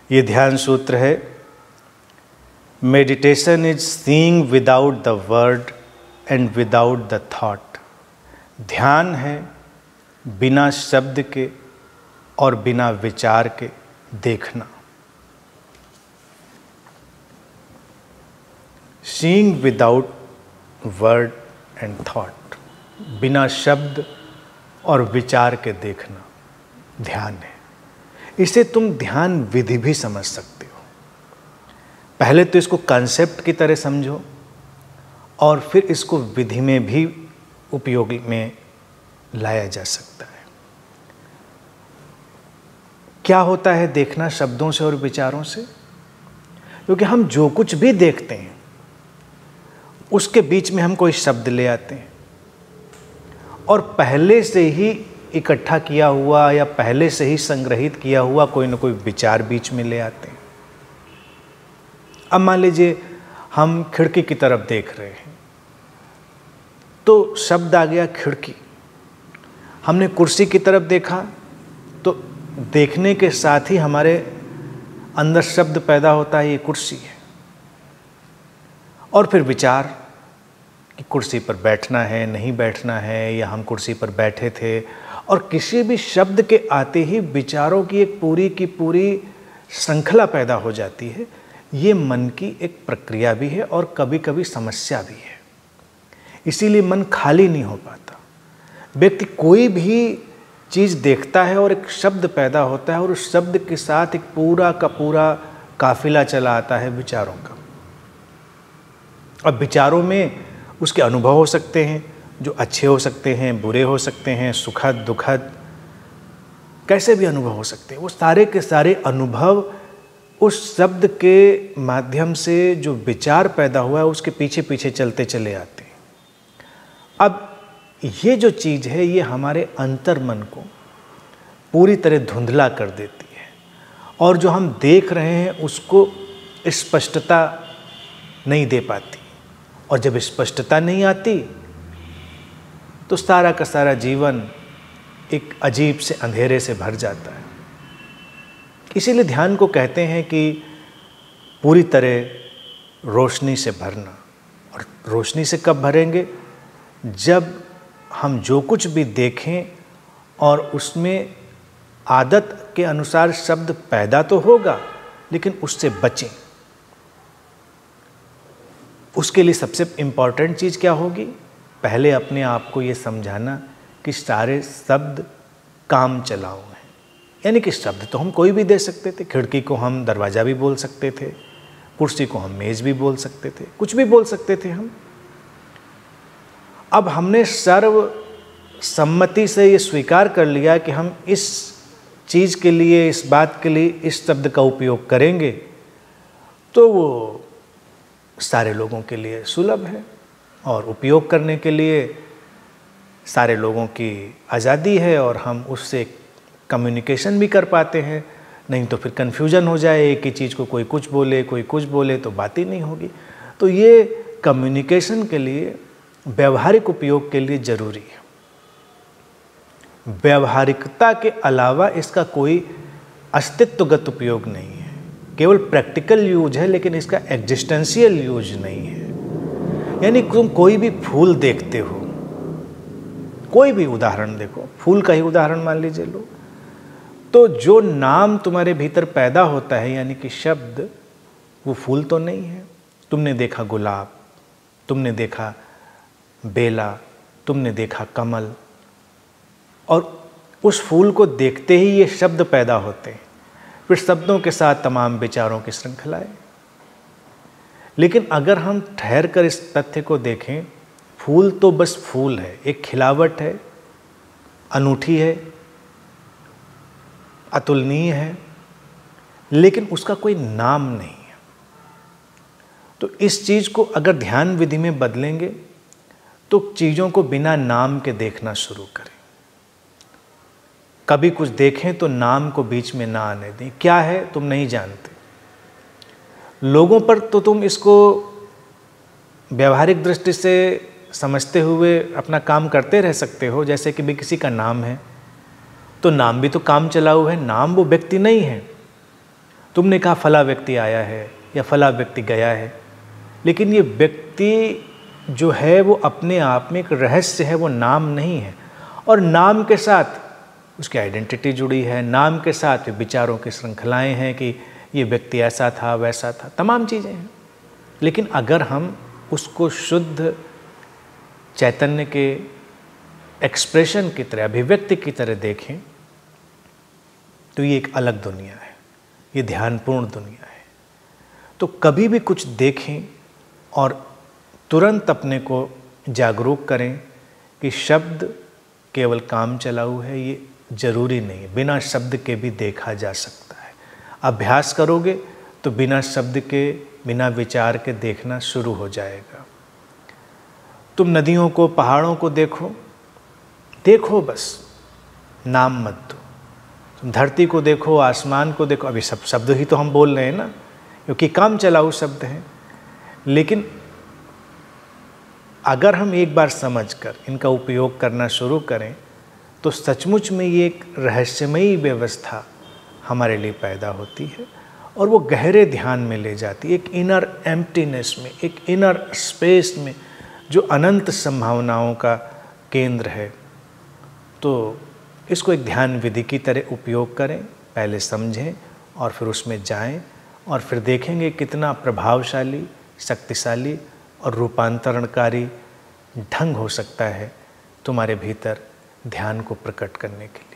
ये ध्यान सूत्र है, meditation is seeing without the word and without the thought. ध्यान है बिना शब्द के और बिना विचार के देखना। Seeing without word and thought, बिना शब्द और विचार के देखना ध्यान है। इसे तुम ध्यान विधि भी समझ सकते हो। पहले तो इसको कॉन्सेप्ट की तरह समझो और फिर इसको विधि में भी उपयोग में लाया जा सकता है। क्या होता है देखना शब्दों से और विचारों से? क्योंकि हम जो कुछ भी देखते हैं उसके बीच में हम कोई शब्द ले आते हैं और पहले से ही इकट्ठा किया हुआ या पहले से ही संग्रहित किया हुआ कोई ना कोई विचार बीच में ले आते हैं। अब मान लीजिए हम खिड़की की तरफ देख रहे हैं तो शब्द आ गया खिड़की। हमने कुर्सी की तरफ देखा तो देखने के साथ ही हमारे अंदर शब्द पैदा होता है, ये कुर्सी है। और फिर विचार कि कुर्सी पर बैठना है नहीं बैठना है, या हम कुर्सी पर बैठे थे। और किसी भी शब्द के आते ही विचारों की एक पूरी की पूरी श्रृंखला पैदा हो जाती है। ये मन की एक प्रक्रिया भी है और कभी कभी समस्या भी है। इसीलिए मन खाली नहीं हो पाता। व्यक्ति कोई भी चीज़ देखता है और एक शब्द पैदा होता है और उस शब्द के साथ एक पूरा का पूरा काफिला चला आता है विचारों का। अब विचारों में उसके अनुभव हो सकते हैं जो अच्छे हो सकते हैं, बुरे हो सकते हैं, सुखद दुखद, कैसे भी अनुभव हो सकते हैं। वो सारे के सारे अनुभव उस शब्द के माध्यम से जो विचार पैदा हुआ है उसके पीछे पीछे चलते चले आते हैं। अब ये जो चीज़ है ये हमारे अंतर्मन को पूरी तरह धुंधला कर देती है और जो हम देख रहे हैं उसको स्पष्टता नहीं दे पाती। और जब स्पष्टता नहीं आती तो सारा का सारा जीवन एक अजीब से अंधेरे से भर जाता है। इसीलिए ध्यान को कहते हैं कि पूरी तरह रोशनी से भरना। और रोशनी से कब भरेंगे? जब हम जो कुछ भी देखें और उसमें आदत के अनुसार शब्द पैदा तो होगा लेकिन उससे बचें। उसके लिए सबसे इम्पॉर्टेंट चीज़ क्या होगी? पहले अपने आप को ये समझाना कि सारे शब्द काम चलाऊ हैं। यानी कि शब्द तो हम कोई भी दे सकते थे। खिड़की को हम दरवाज़ा भी बोल सकते थे, कुर्सी को हम मेज़ भी बोल सकते थे, कुछ भी बोल सकते थे हम। अब हमने सर्व सम्मति से ये स्वीकार कर लिया कि हम इस चीज़ के लिए, इस बात के लिए इस शब्द का उपयोग करेंगे, तो वो सारे लोगों के लिए सुलभ है और उपयोग करने के लिए सारे लोगों की आज़ादी है और हम उससे कम्युनिकेशन भी कर पाते हैं। नहीं तो फिर कन्फ्यूजन हो जाए, एक ही चीज़ को कोई कुछ बोले कोई कुछ बोले तो बात ही नहीं होगी। तो ये कम्युनिकेशन के लिए, व्यवहारिक उपयोग के लिए ज़रूरी है। व्यावहारिकता के अलावा इसका कोई अस्तित्वगत उपयोग नहीं है। केवल प्रैक्टिकल यूज है लेकिन इसका एग्जिस्टेंशियल यूज नहीं है। यानी तुम कोई भी फूल देखते हो, कोई भी उदाहरण देखो, फूल का ही उदाहरण मान लीजिए लो, तो जो नाम तुम्हारे भीतर पैदा होता है यानी कि शब्द, वो फूल तो नहीं है। तुमने देखा गुलाब, तुमने देखा बेला, तुमने देखा कमल, और उस फूल को देखते ही ये शब्द पैदा होते हैं। फिर शब्दों के साथ तमाम विचारों की श्रृंखलाएं। लेकिन अगर हम ठहर कर इस तथ्य को देखें, फूल तो बस फूल है, एक खिलावट है, अनूठी है, अतुलनीय है, लेकिन उसका कोई नाम नहीं है। तो इस चीज़ को अगर ध्यान विधि में बदलेंगे तो चीज़ों को बिना नाम के देखना शुरू करें। कभी कुछ देखें तो नाम को बीच में ना आने दें। क्या है तुम नहीं जानते। लोगों पर तो तुम इसको व्यावहारिक दृष्टि से समझते हुए अपना काम करते रह सकते हो। जैसे कि भी किसी का नाम है तो नाम भी तो काम चलाऊ है, नाम वो व्यक्ति नहीं है। तुमने कहा फला व्यक्ति आया है या फला व्यक्ति गया है, लेकिन ये व्यक्ति जो है वो अपने आप में एक रहस्य है, वो नाम नहीं है। और नाम के साथ उसकी आइडेंटिटी जुड़ी है, नाम के साथ विचारों की श्रृंखलाएं हैं कि ये व्यक्ति ऐसा था वैसा था, तमाम चीज़ें हैं। लेकिन अगर हम उसको शुद्ध चैतन्य के एक्सप्रेशन की तरह, अभिव्यक्ति की तरह देखें तो ये एक अलग दुनिया है, ये ध्यानपूर्ण दुनिया है। तो कभी भी कुछ देखें और तुरंत अपने को जागरूक करें कि शब्द केवल काम चलाऊ है, ये जरूरी नहीं है। बिना शब्द के भी देखा जा सकता है। अभ्यास करोगे तो बिना शब्द के, बिना विचार के देखना शुरू हो जाएगा। तुम नदियों को, पहाड़ों को देखो, देखो बस, नाम मत दो। तुम धरती को देखो, आसमान को देखो, अभी सब शब्द ही तो हम बोल रहे हैं ना, क्योंकि काम चलाऊ शब्द हैं। लेकिन अगर हम एक बार समझकर इनका उपयोग करना शुरू करें तो सचमुच में ये एक रहस्यमयी व्यवस्था हमारे लिए पैदा होती है और वो गहरे ध्यान में ले जाती है, एक इनर एम्प्टीनेस में, एक इनर स्पेस में जो अनंत संभावनाओं का केंद्र है। तो इसको एक ध्यान विधि की तरह उपयोग करें, पहले समझें और फिर उसमें जाएं और फिर देखेंगे कितना प्रभावशाली, शक्तिशाली और रूपांतरणकारी ढंग हो सकता है तुम्हारे भीतर ध्यान को प्रकट करने के लिए।